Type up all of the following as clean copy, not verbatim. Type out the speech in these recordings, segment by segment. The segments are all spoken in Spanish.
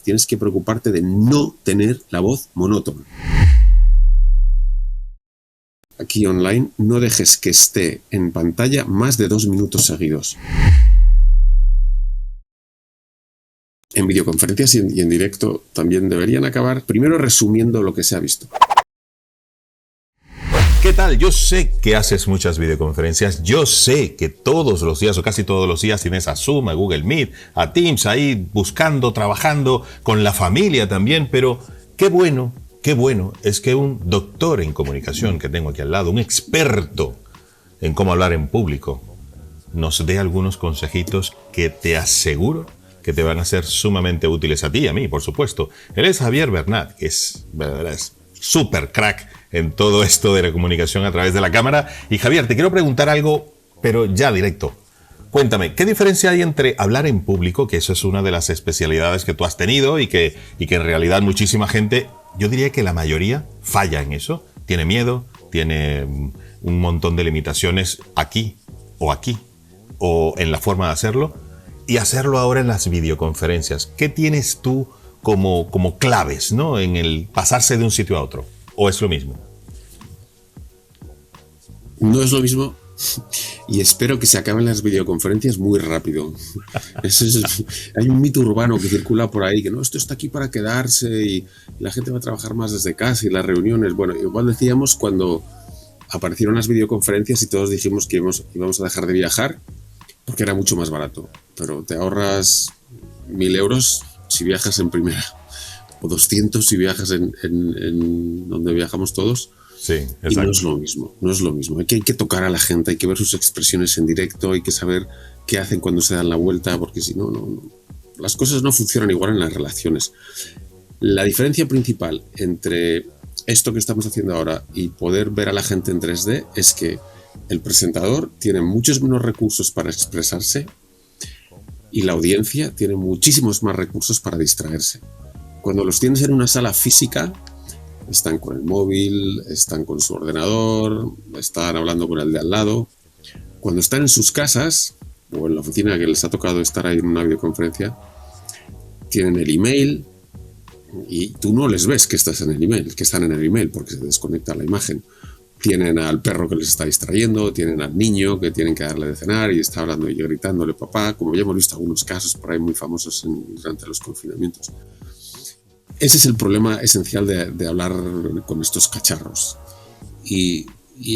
tienes que preocuparte de no tener la voz monótona. Aquí online, no dejes que esté en pantalla más de 2 minutos seguidos. En videoconferencias y en directo también deberían acabar primero resumiendo lo que se ha visto. ¿Qué tal? Yo sé que haces muchas videoconferencias, yo sé que todos los días o casi todos los días tienes a Zoom, a Google Meet, a Teams ahí buscando, trabajando con la familia también, pero qué bueno es que un doctor en comunicación que tengo aquí al lado, un experto en cómo hablar en público, nos dé algunos consejitos que te aseguro que te van a ser sumamente útiles a ti y a mí, por supuesto. Él es Javier Bernat, que es súper crack en todo esto de la comunicación a través de la cámara. Y Javier, te quiero preguntar algo, pero ya directo. Cuéntame, ¿qué diferencia hay entre hablar en público, que eso es una de las especialidades que tú has tenido y que en realidad muchísima gente, yo diría que la mayoría, falla en eso? Tiene miedo, tiene un montón de limitaciones aquí, o en la forma de hacerlo, y hacerlo ahora en las videoconferencias. ¿Qué tienes tú como claves, ¿no?, en el pasarse de un sitio a otro? ¿O es lo mismo? No es lo mismo, y espero que se acaben las videoconferencias muy rápido. Hay un mito urbano que circula por ahí, que no, esto está aquí para quedarse y la gente va a trabajar más desde casa y las reuniones. Bueno, igual decíamos cuando aparecieron las videoconferencias y todos dijimos que íbamos a dejar de viajar porque era mucho más barato, pero te ahorras 1.000 euros si viajas en primera, o 200 si viajas en donde viajamos todos. Sí, exacto. Y no es lo mismo. Hay que tocar a la gente, hay que ver sus expresiones en directo, hay que saber qué hacen cuando se dan la vuelta, porque si no, las cosas no funcionan igual en las relaciones. La diferencia principal entre esto que estamos haciendo ahora y poder ver a la gente en 3D es que el presentador tiene muchos menos recursos para expresarse y la audiencia tiene muchísimos más recursos para distraerse. Cuando los tienes en una sala física, están con el móvil, están con su ordenador, están hablando con el de al lado. Cuando están en sus casas o en la oficina que les ha tocado estar ahí en una videoconferencia, tienen el email y tú no les ves que están en el email porque se desconecta la imagen. Tienen al perro que les está distrayendo, tienen al niño que tienen que darle de cenar y está hablando y gritándole papá, como ya hemos visto algunos casos por ahí muy famosos durante los confinamientos. Ese es el problema esencial de hablar con estos cacharros. Y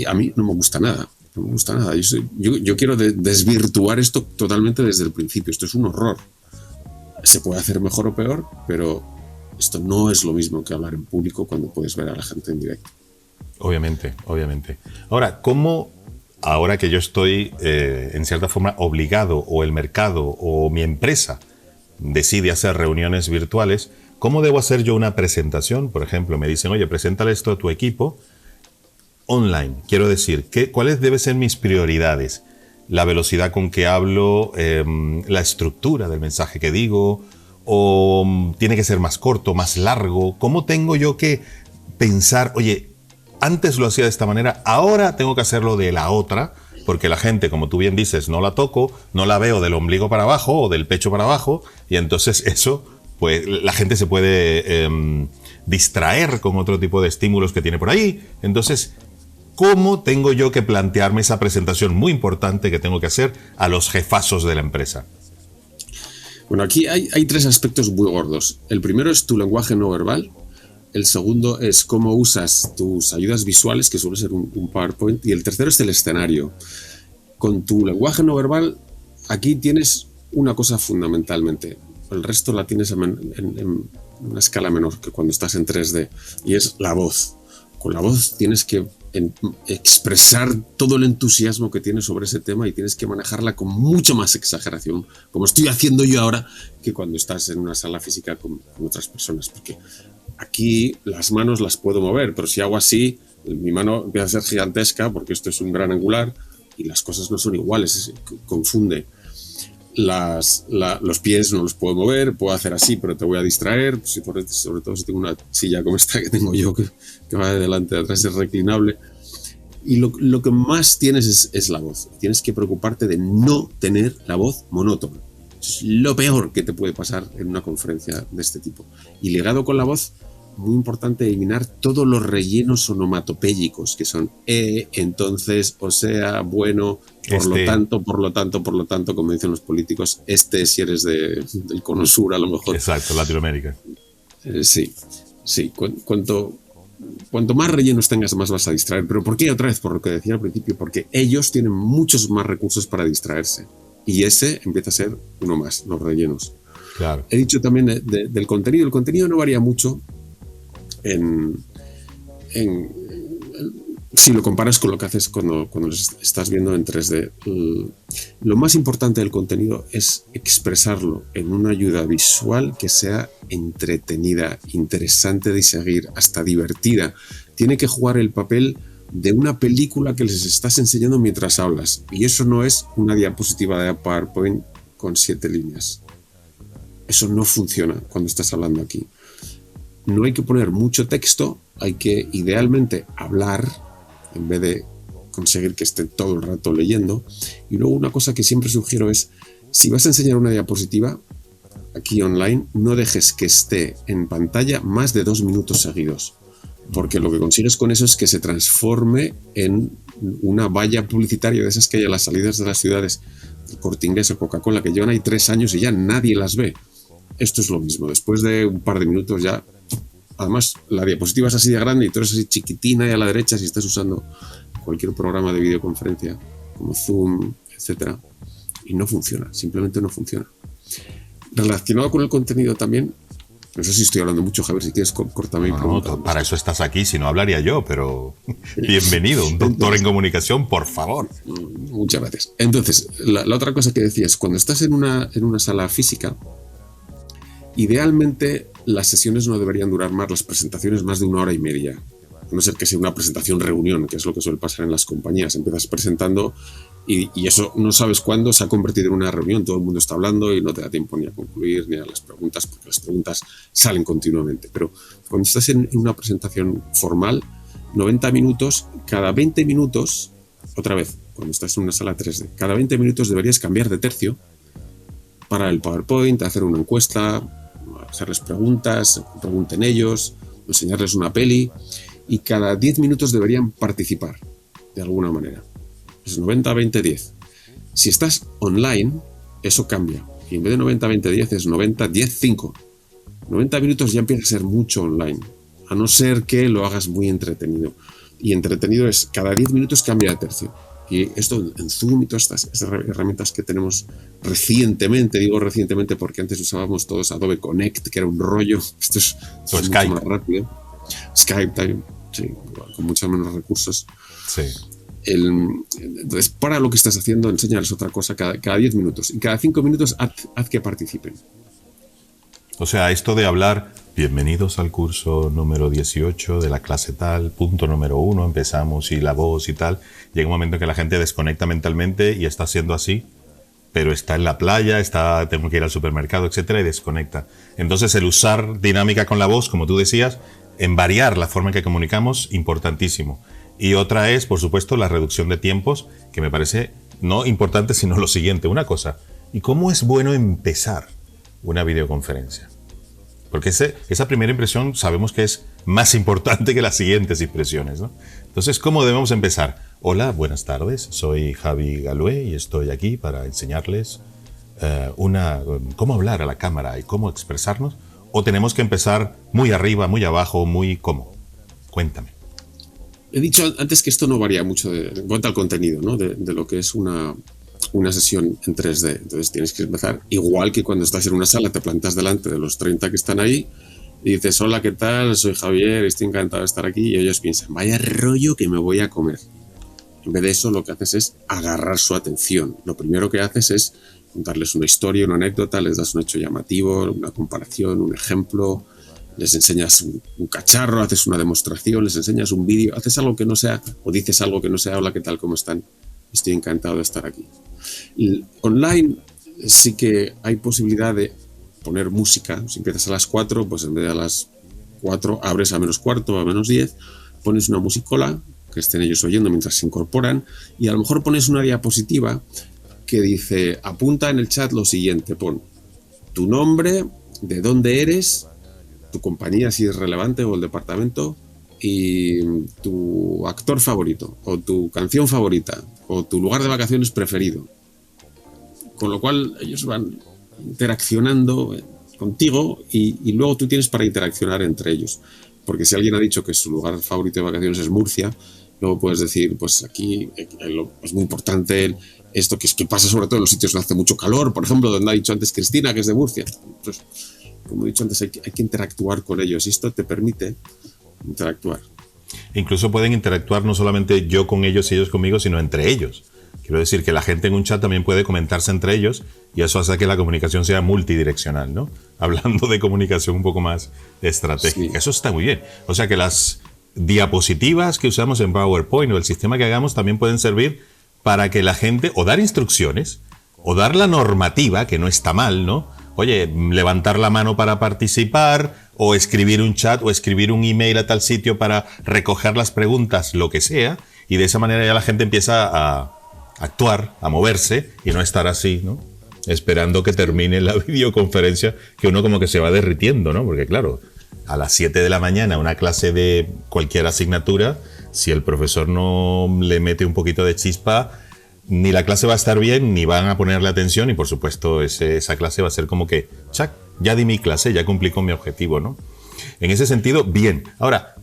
a mí no me gusta nada. No me gusta nada. Yo quiero desvirtuar esto totalmente desde el principio. Esto es un horror. Se puede hacer mejor o peor, pero esto no es lo mismo que hablar en público cuando puedes ver a la gente en directo. Obviamente. Ahora, ahora que yo estoy en cierta forma obligado, o el mercado o mi empresa decide hacer reuniones virtuales, ¿cómo debo hacer yo una presentación? Por ejemplo, me dicen, oye, preséntale esto a tu equipo online. Quiero decir, ¿cuáles deben ser mis prioridades? La velocidad con que hablo, la estructura del mensaje que digo, o tiene que ser más corto, más largo. ¿Cómo tengo yo que pensar, oye, antes lo hacía de esta manera, ahora tengo que hacerlo de la otra? Porque la gente, como tú bien dices, no la toco, no la veo del ombligo para abajo o del pecho para abajo, y entonces eso, pues la gente se puede distraer con otro tipo de estímulos que tiene por ahí. Entonces, ¿cómo tengo yo que plantearme esa presentación muy importante que tengo que hacer a los jefazos de la empresa? Bueno, aquí hay 3 aspectos muy gordos. El primero es tu lenguaje no verbal. El segundo es cómo usas tus ayudas visuales, que suele ser un PowerPoint. Y el tercero es el escenario. Con tu lenguaje no verbal, aquí tienes una cosa fundamentalmente. El resto la tienes en una escala menor que cuando estás en 3D. Y es la voz. Con la voz tienes que expresar todo el entusiasmo que tienes sobre ese tema y tienes que manejarla con mucho más exageración, como estoy haciendo yo ahora, que cuando estás en una sala física con otras personas. Porque aquí las manos las puedo mover, pero si hago así, mi mano empieza a ser gigantesca porque esto es un gran angular y las cosas no son iguales, confunde. Los pies no los puedo mover, puedo hacer así, pero te voy a distraer, sobre todo si tengo una silla como esta que tengo yo, que va de delante, de atrás, es reclinable. Y lo que más tienes es la voz. Tienes que preocuparte de no tener la voz monótona. Es lo peor que te puede pasar en una conferencia de este tipo. Y ligado con la voz, muy importante eliminar todos los rellenos onomatopéyicos, que son entonces, o sea, bueno, por lo tanto, como dicen los políticos, si eres del Cono Sur, a lo mejor. Exacto, Latinoamérica. Sí. Cuanto más rellenos tengas, más vas a distraer. ¿Pero por qué? Otra vez, por lo que decía al principio, porque ellos tienen muchos más recursos para distraerse. Y ese empieza a ser uno más, los rellenos. Claro. He dicho también del contenido. El contenido no varía mucho si lo comparas con lo que haces cuando estás viendo en 3D. Lo más importante del contenido es expresarlo en una ayuda visual que sea entretenida, interesante de seguir, hasta divertida. Tiene que jugar el papel de una película que les estás enseñando mientras hablas. Y eso no es una diapositiva de PowerPoint con 7 líneas. Eso no funciona cuando estás hablando aquí. No hay que poner mucho texto, hay que idealmente hablar en vez de conseguir que esté todo el rato leyendo. Y luego una cosa que siempre sugiero es, si vas a enseñar una diapositiva aquí online, no dejes que esté en pantalla más de 2 minutos seguidos, porque lo que consigues con eso es que se transforme en una valla publicitaria de esas que hay a las salidas de las ciudades, Corte Inglés o Coca-Cola, que llevan ahí 3 años y ya nadie las ve. Esto es lo mismo, después de un par de minutos ya. Además, la diapositiva es así de grande y tú eres así chiquitina y a la derecha si estás usando cualquier programa de videoconferencia como Zoom, etc. Y no funciona, simplemente no funciona. Relacionado con el contenido también, no sé si estoy hablando mucho, Javier, si quieres córtame y pregunta. No, para eso estás aquí, si no hablaría yo, pero bienvenido, un doctor en comunicación, por favor. Muchas gracias. Entonces, la otra cosa que decías, cuando estás en una sala física, idealmente las sesiones no deberían durar más, las presentaciones más de 1 hora y media. A no ser que sea una presentación reunión, que es lo que suele pasar en las compañías. Empiezas presentando y eso no sabes cuándo se ha convertido en una reunión. Todo el mundo está hablando y no te da tiempo ni a concluir ni a las preguntas, porque las preguntas salen continuamente. Pero cuando estás en una presentación formal, 90 minutos, cada 20 minutos, otra vez, cuando estás en una sala 3D, cada 20 minutos deberías cambiar de tercio para el PowerPoint, hacer una encuesta, hacerles preguntas, pregunten ellos, enseñarles una peli, y cada 10 minutos deberían participar de alguna manera. Es 90-20-10. Si estás online, eso cambia. Y en vez de 90-20-10 es 90-10-5. 90 minutos ya empieza a ser mucho online, a no ser que lo hagas muy entretenido. Y entretenido es cada 10 minutos cambia de tercio. Y esto en Zoom y todas estas herramientas que tenemos recientemente, digo recientemente porque antes usábamos todos Adobe Connect, que era un rollo. Esto es mucho más rápido. Skype también, sí, con muchos menos recursos. Sí. Entonces, para lo que estás haciendo, enséñales otra cosa cada 10 minutos. Y cada 5 minutos haz que participen. O sea, esto de hablar, bienvenidos al curso número 18 de la clase tal, punto número 1, empezamos y la voz y tal. Llega un momento en que la gente desconecta mentalmente y está siendo así, pero está en la playa, tengo que ir al supermercado, etcétera, y desconecta. Entonces, el usar dinámica con la voz, como tú decías, en variar la forma en que comunicamos, importantísimo. Y otra es, por supuesto, la reducción de tiempos, que me parece no importante, sino lo siguiente. Una cosa, ¿y cómo es bueno empezar una videoconferencia? Porque esa primera impresión sabemos que es más importante que las siguientes impresiones, ¿no? Entonces, ¿cómo debemos empezar? Hola, buenas tardes, soy Javi Galué y estoy aquí para enseñarles cómo hablar a la cámara y cómo expresarnos. ¿O tenemos que empezar muy arriba, muy abajo, muy cómo? Cuéntame. He dicho antes que esto no varía mucho en cuanto al contenido, ¿no? de lo que es una sesión en 3D. Entonces tienes que empezar igual que cuando estás en una sala, te plantas delante de los 30 que están ahí y dices, hola, ¿qué tal? Soy Javier, estoy encantado de estar aquí. Y ellos piensan, vaya rollo que me voy a comer. En vez de eso, lo que haces es agarrar su atención. Lo primero que haces es contarles una historia, una anécdota, les das un hecho llamativo, una comparación, un ejemplo, les enseñas un cacharro, haces una demostración, les enseñas un vídeo, haces algo que no sea, o dices algo que no sea, hola, ¿qué tal? ¿Cómo están? Estoy encantado de estar aquí. Y online sí que hay posibilidad de poner música. Si empiezas a las 4, pues en vez de a las 4 abres a menos cuarto, a menos 10, pones una musicola que estén ellos oyendo mientras se incorporan y a lo mejor pones una diapositiva que dice, apunta en el chat lo siguiente, pon tu nombre, de dónde eres, tu compañía si es relevante o el departamento, y tu actor favorito, o tu canción favorita, o tu lugar de vacaciones preferido. Con lo cual ellos van interaccionando contigo y luego tú tienes para interaccionar entre ellos. Porque si alguien ha dicho que su lugar favorito de vacaciones es Murcia, luego puedes decir, pues aquí es muy importante esto que pasa sobre todo en los sitios donde hace mucho calor, por ejemplo, donde ha dicho antes Cristina, que es de Murcia. Entonces, como he dicho antes, hay que interactuar con ellos y esto te permite interactuar. Incluso pueden interactuar no solamente yo con ellos y ellos conmigo, sino entre ellos. Quiero decir que la gente en un chat también puede comentarse entre ellos y eso hace que la comunicación sea multidireccional, ¿no? Hablando de comunicación un poco más estratégica. Sí. Eso está muy bien. O sea que las diapositivas que usamos en PowerPoint o el sistema que hagamos también pueden servir para que la gente o dar instrucciones o dar la normativa, que no está mal, ¿no? Oye, levantar la mano para participar o escribir un chat o escribir un email a tal sitio para recoger las preguntas, lo que sea, y de esa manera ya la gente empieza a actuar, a moverse y no estar así, ¿no? Esperando que termine la videoconferencia, que uno como que se va derritiendo, ¿no? Porque claro, a las 7 de la mañana una clase de cualquier asignatura, si el profesor no le mete un poquito de chispa, ni la clase va a estar bien, ni van a ponerle atención y por supuesto esa clase va a ser como que, ¡chac!, ya di mi clase, ya cumplí con mi objetivo, ¿no? En ese sentido, bien. Ahora,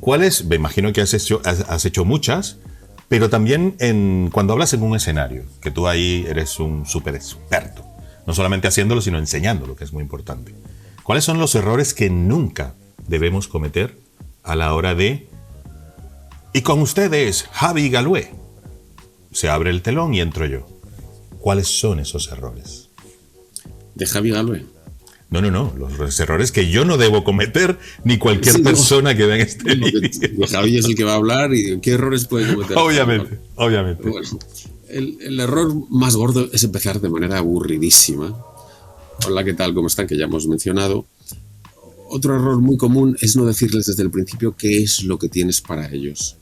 ¿cuáles? Me imagino que has hecho muchas, pero también cuando hablas en un escenario, que tú ahí eres un súper experto, no solamente haciéndolo, sino enseñándolo, que es muy importante. ¿Cuáles son los errores que nunca debemos cometer a la hora de... Y con ustedes, Javi Galué. Se abre el telón y entro yo. ¿Cuáles son esos errores? ¿De Javi Galué? No, los errores que yo no debo cometer ni cualquier persona que vea en este vídeo. Javi es el que va a hablar y ¿qué errores puede cometer? Obviamente. Bueno, el error más gordo es empezar de manera aburridísima. Hola, ¿qué tal? ¿Cómo están? Que ya hemos mencionado. Otro error muy común es no decirles desde el principio qué es lo que tienes para ellos.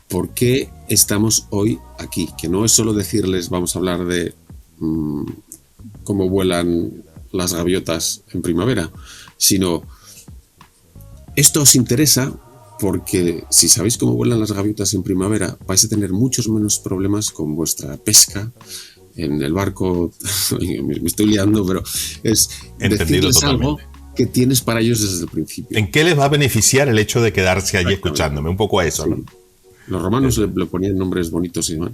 ¿Por qué estamos hoy aquí? Que no es solo decirles, vamos a hablar de cómo vuelan las gaviotas en primavera, sino esto os interesa porque si sabéis cómo vuelan las gaviotas en primavera, vais a tener muchos menos problemas con vuestra pesca en el barco. Me estoy liando, pero es decirles algo que tienes para ellos desde el principio. ¿En qué les va a beneficiar el hecho de quedarse allí escuchándome? Un poco a eso, sí. ¿No? Los romanos le ponían nombres bonitos, ¿no?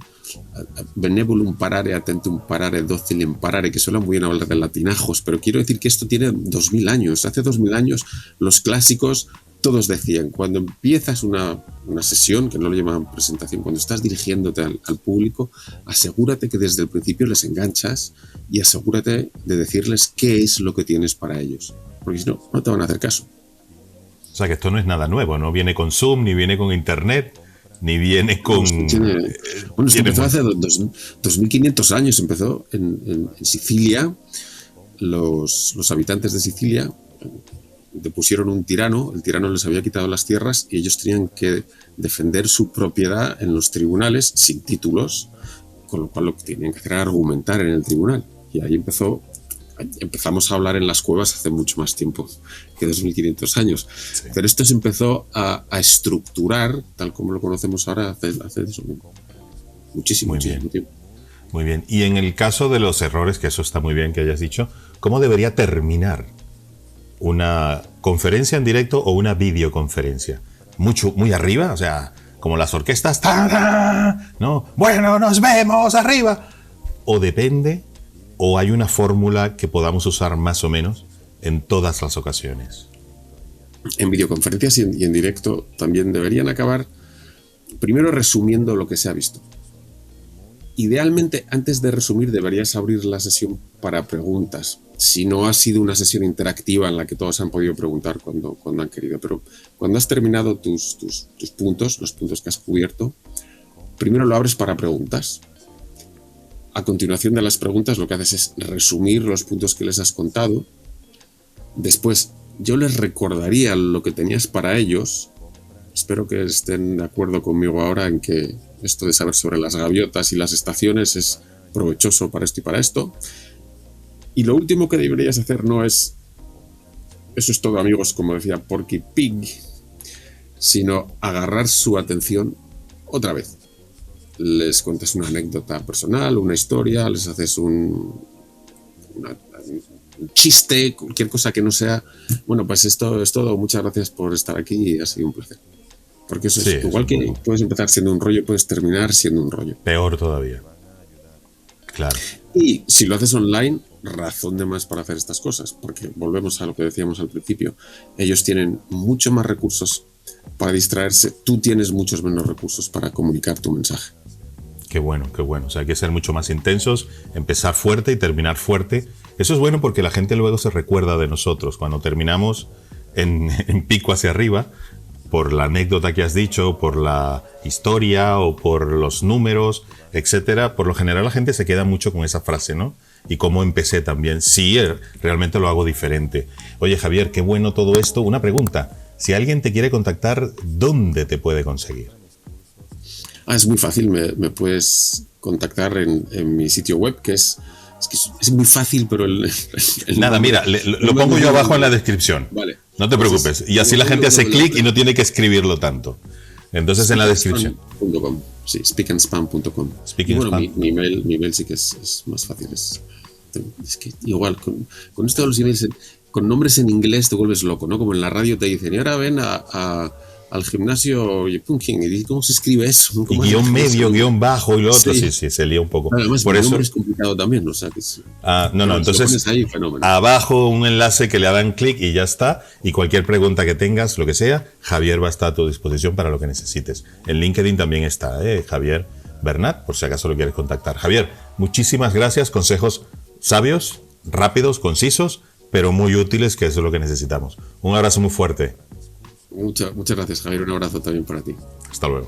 Benevolum parare, attentum parare, docilem parare, que suena muy bien hablar de latinajos, pero quiero decir que esto tiene 2000 años. Hace 2000 años los clásicos todos decían, cuando empiezas una sesión, que no lo llamaban presentación, cuando estás dirigiéndote al público, asegúrate que desde el principio les enganchas y asegúrate de decirles qué es lo que tienes para ellos, porque si no, no te van a hacer caso. O sea que esto no es nada nuevo, no viene con Zoom, ni viene con Internet, ni viene con... Bueno, esto empezó hace 2500 años, empezó en Sicilia. Los habitantes de Sicilia depusieron un tirano, el tirano les había quitado las tierras y ellos tenían que defender su propiedad en los tribunales sin títulos, con lo cual lo que tenían que hacer era argumentar en el tribunal. Y ahí empezamos a hablar en las cuevas hace mucho más tiempo que 2500 años. Sí. Pero esto se empezó a estructurar, tal como lo conocemos ahora, hace eso, muchísimo tiempo. Muy bien. Y en el caso de los errores, que eso está muy bien que hayas dicho, ¿cómo debería terminar una conferencia en directo o una videoconferencia? Muy arriba, o sea, como las orquestas, ¿no? Bueno, nos vemos arriba. O depende... ¿O hay una fórmula que podamos usar más o menos en todas las ocasiones? En videoconferencias y en directo también deberían acabar primero resumiendo lo que se ha visto. Idealmente, antes de resumir, deberías abrir la sesión para preguntas. Si no ha sido una sesión interactiva en la que todos han podido preguntar cuando han querido. Pero cuando has terminado tus puntos, los puntos que has cubierto, primero lo abres para preguntas. A continuación de las preguntas lo que haces es resumir los puntos que les has contado. Después yo les recordaría lo que tenías para ellos. Espero que estén de acuerdo conmigo ahora en que esto de saber sobre las gaviotas y las estaciones es provechoso para esto y para esto. Y lo último que deberías hacer no es, eso es todo amigos, como decía Porky Pig, sino agarrar su atención otra vez. Les cuentas una anécdota personal, una historia, les haces un chiste, cualquier cosa que no sea, bueno, pues esto es todo, muchas gracias por estar aquí y ha sido un placer. Porque eso es igual que puedes empezar siendo un rollo, puedes terminar siendo un rollo. Peor todavía. Claro. Y si lo haces online, razón de más para hacer estas cosas, porque volvemos a lo que decíamos al principio, ellos tienen mucho más recursos para distraerse, tú tienes muchos menos recursos para comunicar tu mensaje. Qué bueno, qué bueno. O sea, hay que ser mucho más intensos, empezar fuerte y terminar fuerte. Eso es bueno porque la gente luego se recuerda de nosotros. Cuando terminamos en pico hacia arriba, por la anécdota que has dicho, por la historia o por los números, etcétera, por lo general la gente se queda mucho con esa frase, ¿no? Y cómo empecé también. Sí, realmente lo hago diferente. Oye, Javier, qué bueno todo esto. Una pregunta. Si alguien te quiere contactar, ¿dónde te puede conseguir? Es muy fácil. Me puedes contactar en mi sitio web, que es muy fácil, pero Nada, mira, lo pongo yo abajo en la descripción. Vale. No te preocupes. Y así la gente hace clic y no tiene que escribirlo tanto. Entonces en la descripción. Sí, speakandspam.com. Bueno, mi email sí que es más fácil. Es que igual, con esto de los emails, con nombres en inglés te vuelves loco, ¿no? Como en la radio te dicen, y ahora ven al gimnasio Punking, y dices, ¿cómo se escribe eso? Y guión medio, guión bajo y lo otro, sí, se lía un poco. Además, por el eso nombre es complicado también, o sea que es, no, entonces ahí, abajo un enlace que le hagan clic y ya está, y cualquier pregunta que tengas, lo que sea, Javier va a estar a tu disposición para lo que necesites. En LinkedIn también está, Javier Bernat, por si acaso lo quieres contactar. Javier, muchísimas gracias, consejos sabios, rápidos, concisos, pero muy útiles, que eso es lo que necesitamos. Un abrazo muy fuerte. Muchas gracias, Javier. Un abrazo también para ti. Hasta luego.